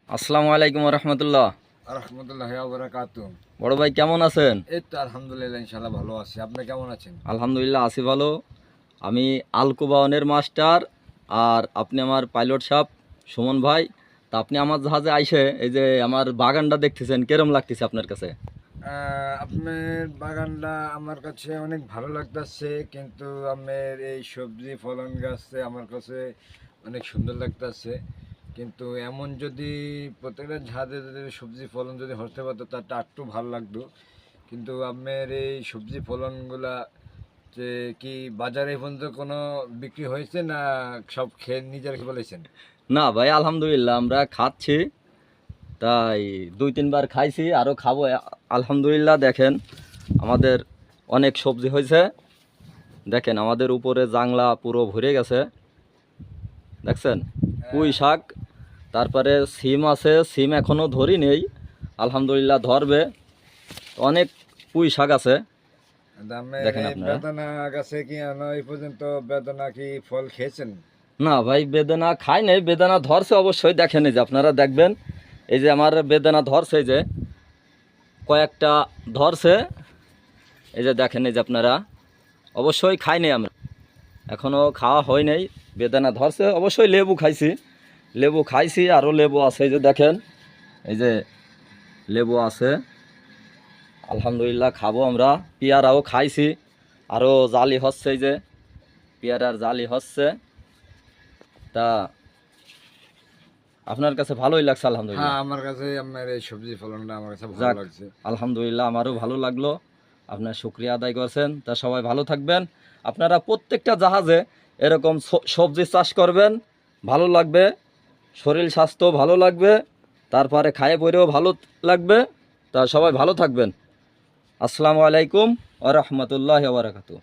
আসসালামু আলাইকুম রহমতুল্লাহ। রহমতুল্লাহ বারাকাতুহু। বড় ভাই কেমন আছেন? এই তো আলহামদুলিল্লাহ ইনশাআল্লাহ ভালো আছি। আপনি কেমন আছেন? আলহামদুলিল্লাহ আছি ভালো। আমি আলকুবাওনের মাস্টার, আর আপনি আমার পাইলট সাহেব সুমন ভাই। তা আপনি আমার জাহাজে আইসে এই যে আমার বাগানটা দেখতেছেন, কেরম লাগতেছে আপনার কাছে? আপনার বাগানটা আমার কাছে অনেক ভালো লাগতেছে, কিন্তু আপনার এই সবজি ফলন গাছে আমার কাছে অনেক সুন্দর লাগতেছে। কিন্তু এমন যদি প্রত্যেকটা ঝাড়ে যদি সবজি ফলন যদি হতে পারতো তারটা একটু ভালো লাগতো। কিন্তু আপনার এই সবজি ফলনগুলা যে কি বাজারে এই পর্যন্ত কোনো বিক্রি হয়েছে না সব খেয়ে নিজের বলেছেন? না ভাই, আলহামদুলিল্লাহ আমরা খাচ্ছি, তাই 2-3 বার খাইছি, আরও খাবো। আলহামদুলিল্লাহ দেখেন আমাদের অনেক সবজি হয়েছে। দেখেন আমাদের উপরে জাংলা পুরো ভরে গেছে, দেখছেন? পুঁই শাক, তারপরে সিম আছে, সিম এখনও ধরি নেই, আলহামদুলিল্লাহ ধরবে। অনেক পুঁই শাক আছে, দামের দেখেন এই আপনারা। বেদানা গাছে কি এই পর্যন্ত বেদানা কি ফল খেয়েছেন? না ভাই, বেদানা খাই নাই, বেদানা ধরছে অবশ্যই, দেখেন এই যে আপনারা দেখবেন, এই যে আমার বেদানা ধরছে, এই যে কয়েকটা ধরছে, এই যে দেখেন, এই যে আপনারা অবশ্যই খাই নাই আমরা, এখনও খাওয়া হয় নাই। বেদানা ধরছে অবশ্যই। লেবু খাইছি, আরও লেবু আছে, এই যে দেখেন, এই যে লেবু আছে, আলহামদুলিল্লাহ খাবো আমরা। পেয়ারাও খাইছি, আরও জালি হচ্ছে, এই যে পেয়ারার জালি হচ্ছে। তা আপনার কাছে ভালোই লাগছে? হ্যাঁ, আলহামদুলিল্লাহ। আমার কাছে আপনার এই সবজি ফলনটা আমার কাছে ভালো যাক, লাগছে। আলহামদুলিল্লাহ আমারও ভালো লাগলো। আপনার শুকরিয়া আদায় করছেন। তা সবাই ভালো থাকবেন। আপনারা প্রত্যেকটা জাহাজে এরকম সবজি চাষ করবেন, ভালো লাগবে, শরীর স্বাস্থ্য ভালো লাগবে, তারপরে খায়ে পরেও ভালো লাগবে। তা সবাই ভালো থাকবেন। আসসালামু আলাইকুম ওয়া রাহমাতুল্লাহি ওয়া বারাকাতুহু।